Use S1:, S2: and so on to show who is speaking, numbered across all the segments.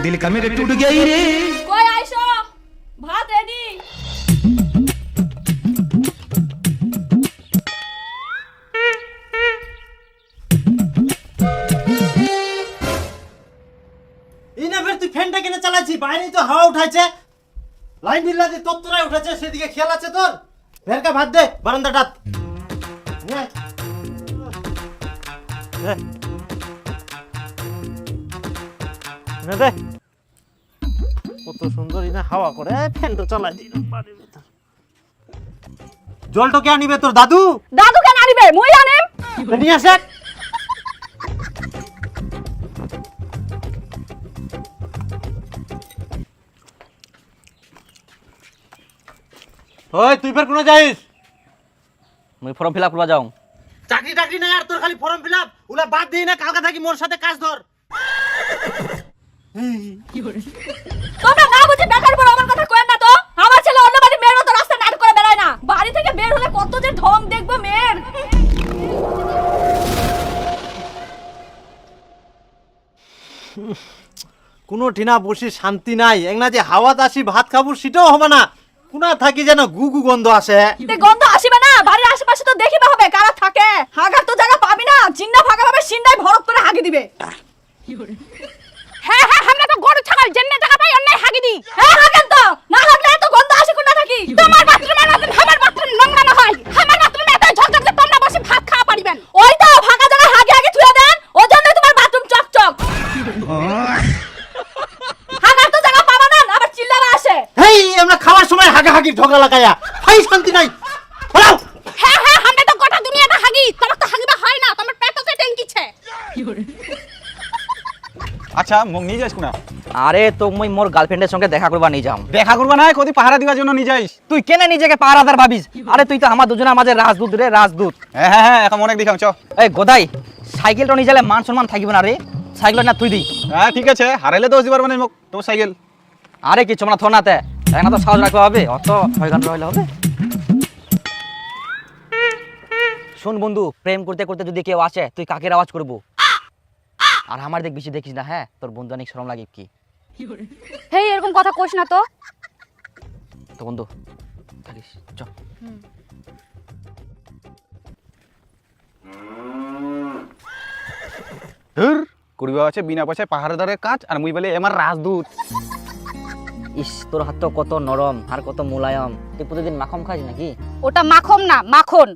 S1: दिल का मेरे टूट गई रे।
S2: কই আইছো ভাত রেডি।
S3: ইনা ফের তুই ফ্যানটা কেন চালাচ্ছি? বাইরে তো হাওয়া উঠাইছে, লাইন বিল্লা দিয়ে তত্তরায় উঠেছে, সেদিকে খেয়াল আছে তোর? ফেরকা ভাত দে বারান্দাটাত। নে। দে। নে দে। কত সুন্দর ইনা হাওয়া করে, ফ্যানটা চালাই দিল বাড়ির ভিতর। জলটা কে আনিবে তোর দাদু?
S2: দাদু কেন আনিবে? মুই আনিম।
S3: নিয়ে আসে। ওই তুই ফের কোনে যাইস?
S4: মুই ফর্ম ফিল আপ করবা যাও।
S3: চাকরি টাকরি নাই আর তোর খালি ফর্ম ফিল আপ? ওলা বাদ দিই না, কালকে থাকি মোর সাথে কাজ ধর।
S2: তোমরা না বুঝে বেকার বড় আমার কথা কইেন না তো। আমার ছেলে অন্য বাড়ি মেয়ের মতো রাস্তা নাটক করে বেড়ায় না। বাড়ি থেকে বের হলে কত যে ঢং দেখবো মেয়ের।
S3: কোনো ঠিনা বসে শান্তি নাই। একনা যে হাওয়াত আসি ভাত খাবো সেটাও হবে না। কোনা থাকি যেন গু গু গন্ধ আসে।
S2: তে গন্ধ আসিবে না? বাড়ির আশেপাশে তো দেখিবা হবে কারা থাকে। হাগার তো জায়গা পাবি না। জিন্না ফাঁকা ভাবে সিন্দাই ভরত করে হাগি দিবে। হ্যাঁ হ্যাঁ, আমরা তো গরু ছাগল জেন্না জায়গা পাই অন্যায় হাগি দি। হ্যাঁ হাগেন তো, না হাগলে এত গন্ধ আসে কোথা থাকি? তোমার বাথরুমের মতন আমার বাথরুম নোংরা না হয়। আমার বাথরুমে এত ঝকঝক যে তোমরা বসে ভাত খাওয়া পারিবেন। ওই তো ফাঁকা জায়গা হাগি হাগি থুয়ে দেন, ওজন্যই তোমার বাথরুম চকচক। হাগার তো জায়গা পাবা না, আবার চিল্লাবা আসে।
S3: হেই আমরা খাওয়ার সময় হাগাহাগির ঝগড়া লাগায়া হাই শান্তি নাই। বলাও।
S2: হ্যাঁ হ্যাঁ, আমরা তো গোটা দুনিয়াটা হাগি। তোমার তো হাগিবা হয় না, তোমার পেটতে ট্যাঙ্কিছে।
S5: আচ্ছা মোক নিয়ে যাইস কোনা?
S4: আরে তো মুই মোর গার্লফ্রেন্ডের সঙ্গে দেখা করবা নিয়ে যাম।
S5: দেখা করবা না, কদি পাহারা দিবার জন্য নিয়ে যাইস?
S4: তুই কেন নিজেকে পাহারাদার ভাবিস? আরে তুই তো আমার দুজনের মাঝে রাজদূত রে, রাজদূত।
S5: হ্যাঁ হ্যাঁ হ্যাঁ, এখন অনেক দেখাম চ।
S4: এই গোদাই, সাইকেলটা নিয়ে গেলে মান সম্মান থাকিবে না রে। সাইকেল না তুই দি।
S5: হ্যাঁ ঠিক আছে, হারাইলে তো দিবার মানে মোক তোর সাইকেল।
S4: আরে কিছু না থনাতে এক না তো সাহস রাখতে হবে, অত ছয়গান রইলে হবে। শোন বন্ধু, প্রেম করতে করতে যদি কেউ আসে তুই কাকের আওয়াজ করবো। আর আমার দেখ বেশি দেখিস না, হ্যাঁ তোর বন্ধু অনেক শরম লাগে কি।
S2: হেই এরকম কথা কইস না তো।
S4: তো বন্ধু থাকিস চ।
S5: ধুর করিবা আছে বিনা পয়সায় পাহারাদারের কাজ, আর মুই বলে আমার রাজদূত।
S4: ইস তোর হাত তো কত নরম আর কত মোলায়ম। তুই প্রতিদিন মাখন খাস নাকি?
S2: ওটা মাখন না, মাখন।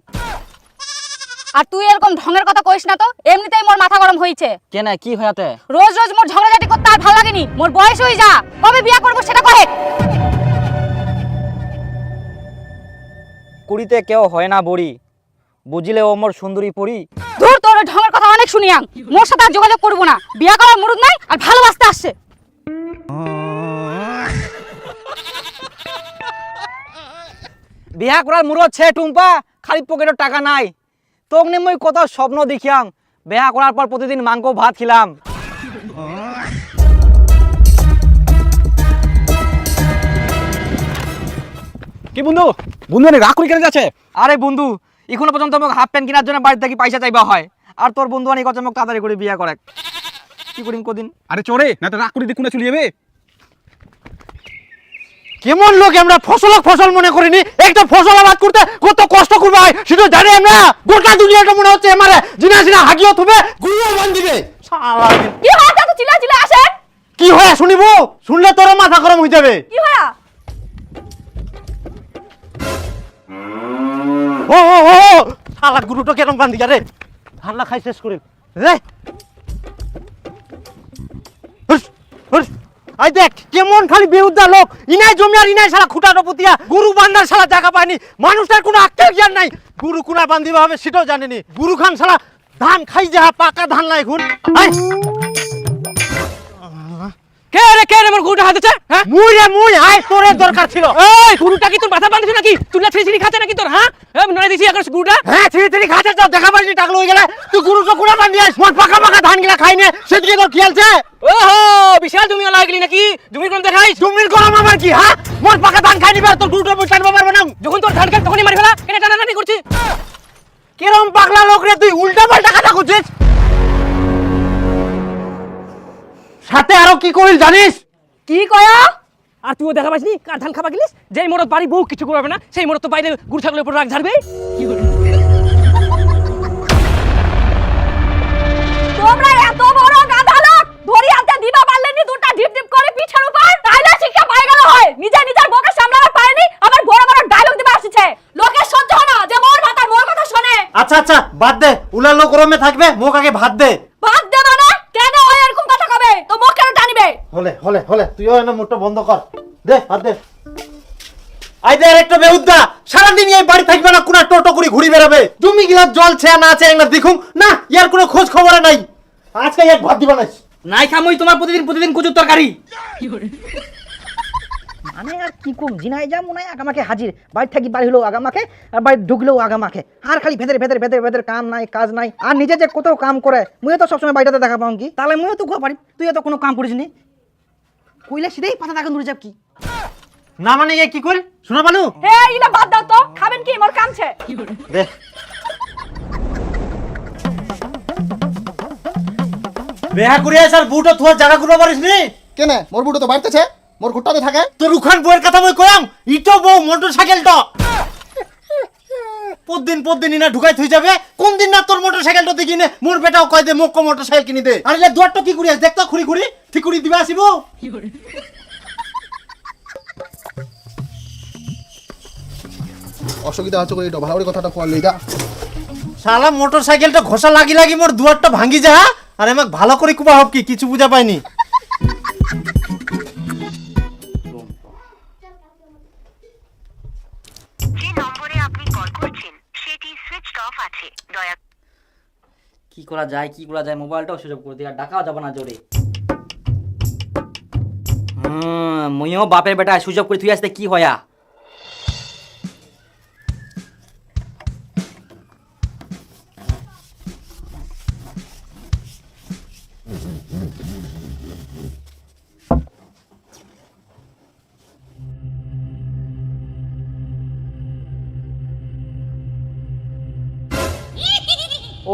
S2: আর তুই এরকম ঢঙের কথা কইস না তো। এমনিতেই মোর মাথা গরম হইছে।
S4: কেন কি হয়াতে?
S2: রোজ রোজ মোর ঝগড়াঝাটি করতে আর ভালো লাগেনি। মোর বয়স হই যা, কবে বিয়া করব সেটা কহে।
S4: কুড়িতে কেউ হয় না বড়ি, বুঝলে ও মোর সুন্দরী পড়ি।
S2: দূর, তোর ওই ঢঙের কথা অনেক শুনিয়াং। মোর সাথে আর যোগাযোগ করব না। বিয়া করার মুরুদ নাই আর ভালোবাসতে আসছে।
S4: বিয়া করার মুরত ছে টুম্পা, খালি পকেটের টাকা নাই। তোক নিয়ে মই কত স্বপ্ন দেখিয়াং। বিয়া করার পর প্রতিদিন মাংস ভাত খিলাম।
S5: কি বন্ধু, বন্ধু অনেক রাগ করে কেন যাচ্ছে?
S4: আরে বন্ধু, এখনো পর্যন্ত মোক হাফ প্যান্ট কেনার জন্য বাড়ি থেকে পয়সা চাইবা হয়। আর তোর বন্ধু অনেক কথা মোক তাড়াতাড়ি করে বিয়া করে। কি করিম কদিন?
S5: আরে চড়ে না তো রাগ করে দিয়ে কোনে চলে যাবে।
S3: কেমন লোক আমরা ফসল মনে করিনি। একটা ফসল আবাদ করতে কত কষ্ট করবে হয় সেটা জানি আমরা। গোটা দুনিয়াটা মনে হচ্ছে আমারে জিনা জিনা হাগিও থবে, গুইও বান দিবে। শালা
S2: কি হয় এত চিল্লা চিল্লা আসেন?
S3: কি হয় শুনিবো? শুনলে তোর মাথা গরম হয়ে যাবে।
S2: কি হয়?
S3: ও ও ও শালা গুরুটা কেরম বান দিগা রে। ঠান্ডা খাই শেষ করে রে। হুস হুস আই দেখ কেমন খালি বেউদ্দা লোক। ইনাই জমি আর ইনাই শালা খুঁটাটো পুতিয়া গুরু বান্দার শালা জায়গা পায়নি। মানুষটার কোনো আক্কেল জ্ঞান নাই। গুরু কোনা বান্ধিবা হবে সেটাও জানেনি। গুরু খান শালা ধান খাই যা, পাকা ধান লাই খুন। আই
S4: কে রে মোর গুড়টা হাতেছে? হ্যাঁ
S3: মুই আই তোরে দরকার ছিল।
S4: এই গুড়টা কি তোর মাথা বাঁধিছ নাকি? তুই না ছিড়ি খাচ্ছে নাকি তোর? হ্যাঁ নড়ে দিছি এখন গুড়টা।
S3: হ্যাঁ ছিড়ি খাতে তো দেখা পাইনি টাকলো হয়ে গেলে। তুই গুরু তো কুড়া বান্ধি আইস। মোর পাকা পাকা ধান গিলা খাই নে, সেদিকে তোর খেয়ালছে।
S4: ওহো, বিশাল জমি লাগলি নাকি? জমির কোন দেখাইস?
S3: জমির গরম আমার কি? হ্যাঁ মোর পাকা ধান খাই নিবার তোর গুরুটা বই টানবা পারবে না।
S4: যখন তোর ধান খাই তখনই মারি ফেলা। কেন টানাটানি করছিস?
S3: কিরম পাগলা লোক রে তুই, উল্টা পাল্টা কথা কইছিস। সাথে আরো কি করিল জানিস?
S2: কি কয়া?
S1: আর তুইও দেখা পাসনি কার ধান খাবা গেলিস, যেই মোড়ত বাড়ি বউ কিছু করবে না সেই মোড়ত তো বাইরে গুড় ছাগলের উপর রাগ ঝাড়বে।
S2: তোমরা এত বড় গাধা লোক ধরি হাতে দিবা পারলেনি দুটা ঢিপ ঢিপ করে পিছের উপর, তাইলে শিক্ষা পাই গেল হয়। নিজের বউকে সামলাতে পারেনি, আবার বড় বড় ডায়লগ দিবা আসছে। লোকের সহ্য হয় না যে মোর ভাতার মোর কথা শুনে।
S3: আচ্ছা আচ্ছা বাদ দে, উলালো গরমে থাকবে, মোক আগে ভাত দে।
S2: ভাত দেব না কেন? ওই এরকম কথা কবে তো মুখ কেন টানিবে?
S3: হলে হলে হলে তুইও এনে মুখটা বন্ধ কর, দে ভাত দে। আই দে আরেকটা বেউদ্দা, সারাদিন এই বাড়ি থাকবে না, কোনা টোটো করে ঘুরি বেড়াবে। জমি গিলা জল ছেয়া না আছে না দেখুন না, ইয়ার কোনো খোঁজ খবর নাই। আজকে এক ভাত দিবা নাই।
S4: নাই খামই তোমার প্রতিদিন কুচুর তরকারি। মানে আর কি কম জিনাই যা মনে হয় আগামাকে হাজির, বাড়ি থাকি বাড়ি হলো আগামাকে, আর বাড়ি ঢুকলেও আগামাকে। আর খালি ভেতরে কাম নাই কাজ নাই। আর নিজে যে কত কাম করে, মুইও তো সবসময় বাড়িটাতে দেখা পাও কি, তাহলে মুইও তো ঘুয়া পারি। তুই তো কোনো কাম করিস নি, কইলে সিধেই পাতা দেখা ধরে যাব কি
S3: না মানে এ কি করি শোনা পালু?
S2: হে ইলা বাদ দাও তো, খাবেন কি? মোর কামছে।
S3: দে বেহা করি আসার বুটো তোর জায়গা গুলো পারিস নি
S6: কেনে মোর বুড়ো তো বাড়তেছে, মোর ঘুরটাতে থাকে।
S3: তোর উখান বউয়ের কথা মই কয়াম, ইটো বউ মোটরসাইকেল তো পরদিন ইনা ঢুকাই থই যাবে। কোন দিন না তোর মোটরসাইকেলটা দেখি নে মোর বেটাও কয় দে মোক মোটরসাইকেল কিনি দে। আর এলে দুয়ারটা কি করি দেখ তো, খুরি ঠিক করি দিবা আসিব।
S6: অসুবিধা হচ্ছে করে ভালো করে কথাটা কল লইদা।
S3: শালা মোটরসাইকেলটা ঘষা লাগি মোর দুয়ারটা ভাঙ্গি যা। আর আমাক ভালো করে কুবা হব কি কিছু বুঝা পাইনি।
S7: যে নম্বরে আপনি কল করছেন সেটি সুইচড অফ আছে, দয়া
S4: কি করা যায় মোবাইলটাও সুযোগ করে দিয়ে আর ডাকাও যাব না জোরে। মইও বাপের বেটা সুযোগ করে তুই আসতে কি হয়া।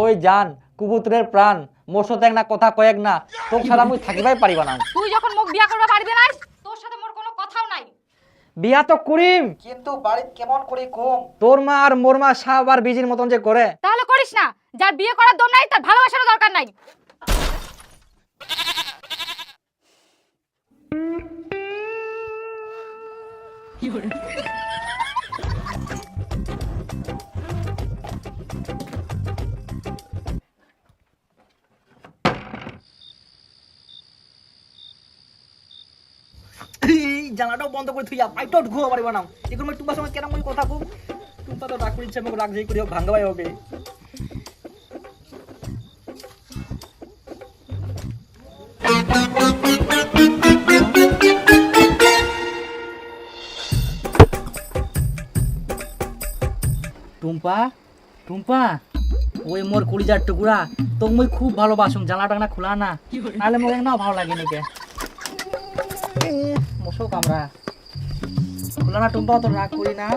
S4: ওই জান কুবুতরের প্রাণ, মোর সাথে এক না কথা কয়েক না, তোর ছাড়া মুই থাকিবাই পারিবা না।
S2: তুই যখন মুখ বিয়া করবা পারবি না, তোর সাথে মোর কোনো কথাও নাই।
S4: বিয়া তো করিম, কিন্তু বাড়িত কেমন করি কম। তোর মা আর মোর মা সাব আর বিজির মতন যে করে।
S2: তাহলে করিস না, যার বিয়ে করার দম নাই তার ভালোবাসার দরকার নাই।
S4: জানাটাও বন্ধ করে থুইয়া পাইটাও ঢুকবা পারিবা না। এখন মই তোমার সঙ্গে কেন মই কথা কম, তুমি তো রাগ করিছে মোক রাগ যেই করিও ভাঙবাই হবে। টুম্পা ওই মোর কলিজার টুকুরা, তো মই খুব ভালোবাসুম। জানলাটা না খোলা না, নাহলে মোর না ভালো লাগে নাকি মশো কামরা খোলা না। টুম্পা তো রাগ করি না,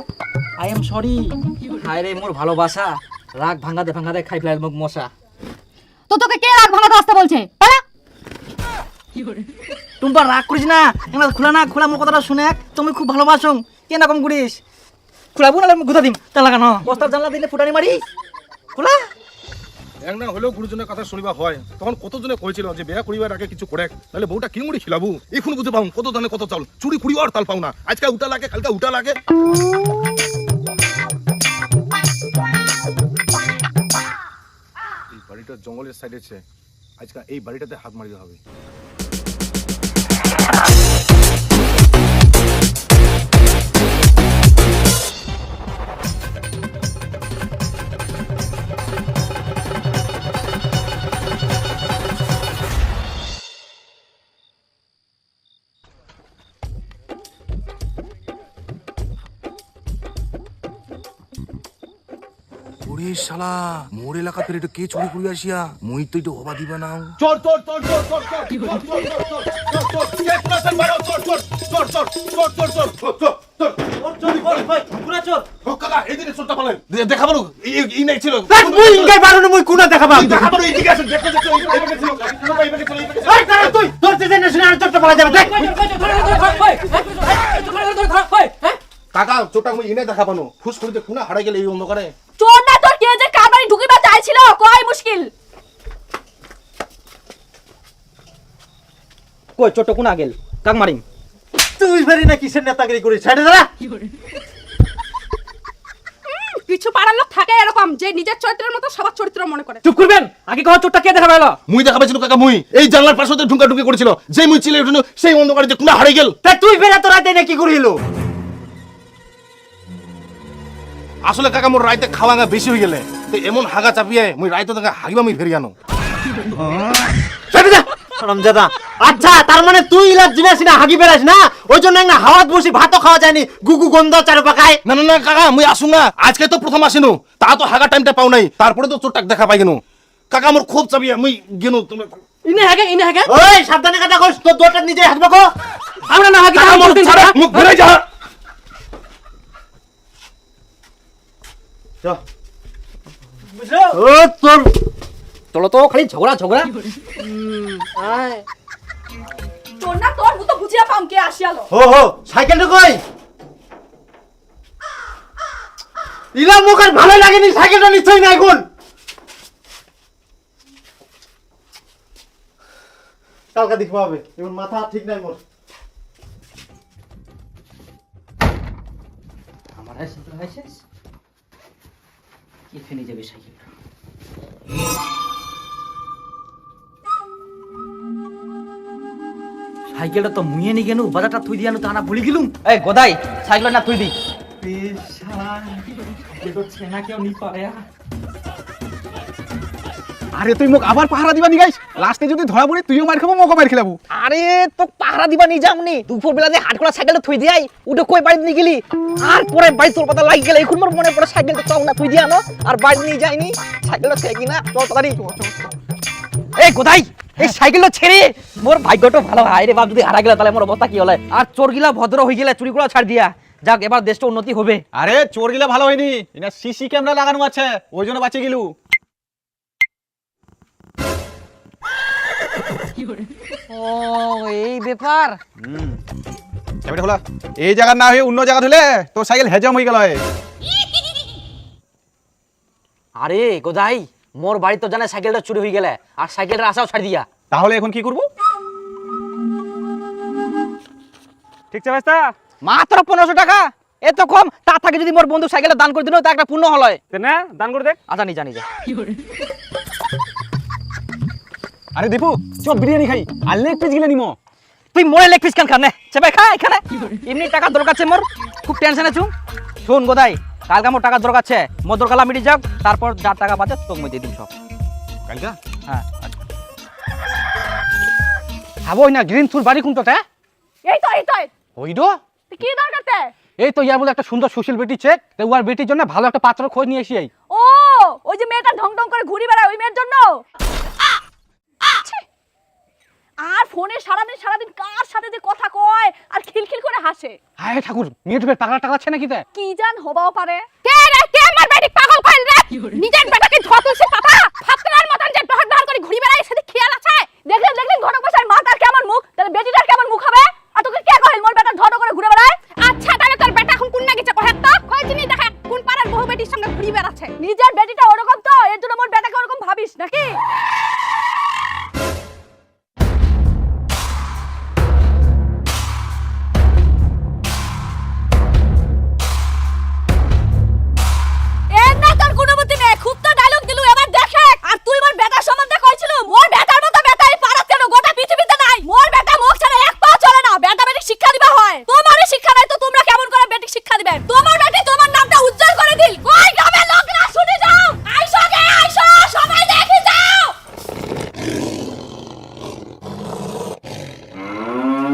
S4: আই এম সরি। হায় রে মোর ভালোবাসা, রাগ ভাঙাতে খাই ফেলাল মোক মশা।
S2: তো তোকে কে রাগ ভাঙাতে আসতে বলছে?
S4: টুম্পা রাগ করিস না, এমন খোলা মোর কথাটা শুনে, তুমি খুব ভালোবাসুম। কেন রকম করিস? খোলাবো না গুতা দিম তা লাগানো বস্তার জানলা দিলে ফুটানি মারি খোলা।
S8: এক না হলেও গুরুজনের কথা শুনিবা হয়, তখন কতজনে কইছিল যে বিয়া করিবার আগে কিছু করে, তাহলে বউটা কি মুড়ি খিলাবো। এখন বুঝতে পাও কত দানে কত চাউল চুরি করিও আর তাল পাও না। আজকে উঠা লাগে, কালকে উঠা লাগে। এই বাড়িটা জঙ্গলের সাইডে আছে, আজকে এই বাড়িটাতে হাত মারিতে হবে। ওরে শালা, মোর এলাকা ফের এটা কে চুরি করি আসিয়া, মুই তো এটা হবা দিবা না। চোর চোর চোর চোর চোর চোর চোর চোর চোর কে পুরাতন বাড়ো চোর চোর চোর চোর চোর চোর চোর চোর চোর চোর ভাই পুরা চোর কাকা এদিকে চোরটা পালেন দেখা বলো এই নাই ছিল
S3: মুই ইনকাই পারো না, মুই কোনা দেখাবা
S8: দেখা বলো এদিকে আসেন দেখো দেখো এইদিকে ছিল এইদিকে ছিল এইদিকে ছিল
S3: এই দাঁড়া তুই তোর করতে জেনে শুনে আর চোরটা পালা যাবে দেখ
S8: কাকা চোরটা মুই ইনে দেখা পানো ফুস করে খুনা হারাই গেলে এই অন্ধকারে
S2: চোর না তোর কে যে কার বাড়ি ঢুকিবা চাইছিল কই মুশকিল
S4: কই ছোট কোনা গেল কাক মারিম
S3: তুই ফেরি না কিসের নেতাগিরি করিস ছাড়ে দাঁড়া
S2: কিছু পাড়ার লোক থাকে এরকম যে নিজের চরিত্রের মতো সবার চরিত্র মনে করে
S1: চুপ করবেন আগে কহ চোরটা কে দেখা পেলো
S8: মুই দেখা পাইছিল কাকা মুই এই জানলার পাশে ঢুকা ঢুকি করেছিল যেই মুই চিলে উঠলো সেই অন্ধকারে যে খুনা হারাই গেল
S3: তা তুই ফেরা তো রাতে না কি করিল
S8: আসলে কাকা মোর রাইতে খাওয়াঙ্গা বেশি হয়ে গেলে তো এমন হাগা চাপিয়ে মুই রাইতে দেখা হাগিবা মুই ফেরিয়ানো
S3: ছাড়ে যা রমজাদা আচ্ছা তার মানে তুই ইলাজ জিনিস না হাগি বেরাস না ওই জন্য না হাওয়াত বসি ভাতও খাওয়া যায়নি গুগু গন্ধ চার পাকায়
S8: না না না কাকা মুই আসুন না আজকে তো প্রথম আসিনু তা তো হাগা টাইমটা পাও নাই তারপরে তো চোরটাক দেখা পাই গেনু কাকা মোর খুব চাপিয়ে মুই গেনু তুমি
S1: ইনে হাগে
S3: ওই সাবধানে কথা কইস তোর দোটা নিজে হাগবে কো
S1: আমরা না হাগি
S8: কাকা মোর ছাড়া মুখ ঘুরে যা
S3: ও তোর
S4: চলো তো খালি ঝগড়া
S2: চোর না তোর মতো বুঝিয়া পাম কে আসিয়ালো
S3: হো হো সাইকেলটা কই ইলা মুখের ভালো লাগেনি সাইকেলটা নিশ্চয়ই নাই গুণ কালকে দেখবো হবে এবার মাথা ঠিক নাই মোর
S4: আমার লাইসেন্স কি ফেনে যাবে সাইকেলটা সাইকেলটা তো মুয়ে নি গেনু বাজারটা থুই দিয়ানো তা না ভুলি গেলুম এই গদাই সাইকেল না থুই দি ছেনা কেউ নি পারে
S5: আরে তুই মোক আবার পাহারা দিবা নি গাইস লাস্টে যদি ধরা পড়ি তুইও মার খাবো মোকে মার খেলাবো
S4: আরে তো পাহারা দিবা নি যামনি দুপুর বেলা যে হাট করা সাইকেলটা থুই দিয়াই উঠে কই বাড়ি নি গেলি আর পরে বাড়ি তোর কথা লাগি গেল এখন মোর মনে পড়ে সাইকেলটা চাও না থুই দিয়ানো আর বাড়ি নিয়ে যাইনি সাইকেলটা থেকে না চল তাড়াতাড়ি এই গদাই এই সাইকেলটা ছেড়ে মোর ভাগ্যটা ভালো হয় রে বাপ যদি হারা গেলে তাহলে মোর অবস্থা কি হলে আর চোরগিলা ভদ্র হয়ে গেলে চুরিগুলা ছাড় দিয়া যাক এবার দেশটা উন্নতি হবে
S5: আরে চোর গিলা ভালো হয়নি এটা সিসি ক্যামেরা লাগানো আছে ওই জন্য বাঁচে গেলু
S4: ও এই ব্যাপার
S5: চাবিটা খোলা এই জায়গা না হয়ে অন্য জায়গা ধুলে তোর সাইকেল হেজম হয়ে গেল
S4: আরে গোদাই মোর বাড়ি তো জানে সাইকেলটা চুরি হয়ে গেলে আর সাইকেলটা আসাও ছাড় দিয়া
S5: তাহলে এখন কি করবো
S1: ঠিক আছে ভাইস্তা
S4: মাত্র 1500 টাকা এত কম তা থাকে যদি মোর বন্ধু সাইকেলটা দান করে দিল তা একটা পূর্ণ হলয়
S1: না দান করে দেখ
S4: আচ্ছা নিজা নিজা
S5: আরে দীপু চ বিরিয়ানি খাই আর লেগ পিস গিলে নিমো
S4: তুই মোরে লেগ পিস খান নে চেপাই খা এখানে এমনি টাকা দরকার আছে মোর খুব টেনশন আছু শুন গোদাই কালকে মোর টাকা দরকার আছে মোর দরকার মিটি যাক তারপর যা টাকা বাঁচে তোকে মই দিয়ে দিম সব
S5: কালকা
S4: হ্যাঁ হাবই না গ্রিন ফুল বাড়ি কোনটাতে
S2: এই তো
S4: হইডো
S2: কি দরকার তে
S4: এই তো ইয়ার বলে একটা সুন্দর সুশীল বেটি চেক তো ওর বেটির জন্য ভালো একটা পাত্র খোঁজ নিয়ে এসি
S2: ও ওই যে মেয়েটা ঢং ঢং করে ঘুরি বেড়ায় ওই মেয়ের জন্য ছি! আর ফোনে সারাদিন কার সাথে যে কথা কয় আর খিলখিল করে হাসে
S4: হায় ঠাকুর মিউটিউবে পাগলা টাকা আছে নাকি তে
S2: কি জান হবাও পারে কে রে কে আমার বেটি পাগল কইল রে নিজের বেটাকে ধতুলছে পাতা ফাতরার মতন যে ডহর ডহর করে ঘুরি বেড়ায় সেটা খেয়াল আছে দেখলেন ঘটক বসার মাথার কেমন মুখ তাহলে বেটিটার কেমন মুখ হবে আর তোকে কে কইল মোর বেটা ধটো করে ঘুরে বেড়ায় আচ্ছা তাহলে তোর বেটা এখন কোন না গেছে কহে তো কই চিনি দেখা কোন পাড়ার বহু বেটির সঙ্গে ঘুরি বেড়াচ্ছে নিজের বেটিটা ওরকম তো এর জন্য মোর বেটাকে ওরকম ভাবিস নাকি খুব তো ডায়লগ দিলু এবার দেখে আর তুই মোর বেটা সম্বন্ধে কইছিল মোর বেটার মতো বেটা এই পাড়াতে কেন গোটা পৃথিবীতে নাই মোর বেটা মুখ ছাড়া এক পাও চলে না বেটা বেটি শিক্ষা দিবা হয় তোমারই শিক্ষা নাই তো তোমরা কেমন করে বেটি শিক্ষা দিবেন তোমার বেটি তোমার নামটা উজ্জ্বল করে দিল কই গ্রামের লোকরা শুনে যাও আইসো গে আইসো সবাই দেখে যাও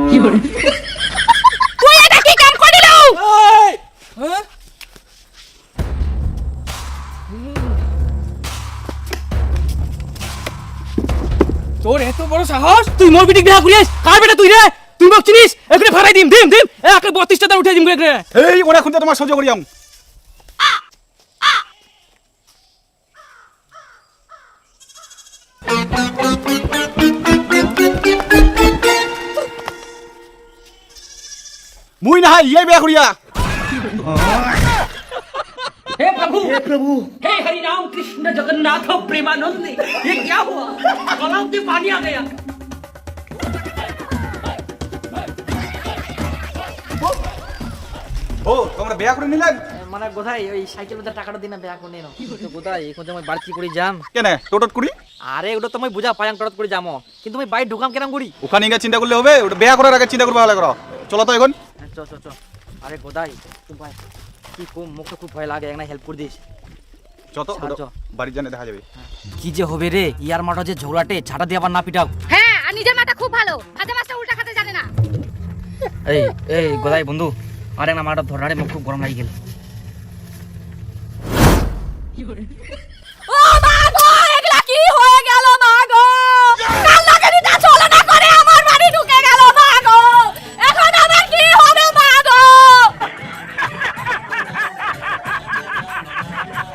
S2: কি করে তুই এটা কি কাম করিলু
S1: হ্যাঁ তোর এত বড় সাহস তুই মোর বিটিক বিয়া করিস কার বেটা তুই রে তুই মোক চিনিস একরে ফারাই দিম একে 32 টাকা উঠে দিম একরে
S5: এই ওরা খুঁজে তোমার সহ্য করিয়াম মুই না হয় ইয়ে বিয়া করিয়া
S1: हे प्रभु हे हरि राम कृष्ण जगन्नाथ प्रेमानंद ये क्या हुआ गलाव में पानी आ गया
S5: ও তোমরা বিয়া করে নিলেন
S4: মানে কোথায় ওই সাইকেল মধ্যে টাকাটা দিনা ব্যাগ করে নিও কোথায় এখন তো আমি বাড়তি করে যাম
S5: কেনে টোটট করি
S4: আরে ওটা তো আমি বুঝা পায়াং টরত করে যামো কিন্তু আমি বাইরে ঢুকাম কেন করি
S5: ওখানে গিয়ে চিন্তা করলে হবে ওটা বিয়া করার আগে চিন্তা করবে ভালো করো চলো তো এখন
S4: চ চ চ আরে গোদাই তুই ভাই কি কম মুখে খুব ভয় লাগে একটা হেল্প করে দিস
S5: যত
S4: চ।
S5: বাড়ি জানে দেখা যাবে
S4: কি যে হবে রে ইয়ার মাঠা যে ঝগড়াটে ছাটা দিয়ে আবার না পিটাও
S2: হ্যাঁ আর নিজের মাথা খুব ভালো ভাজা মাছটা উল্টা খেতে জানে না
S4: এই এই গোদাই বন্ধু আরে না মাঠা ধরারে মুখ খুব গরম লাগি গেল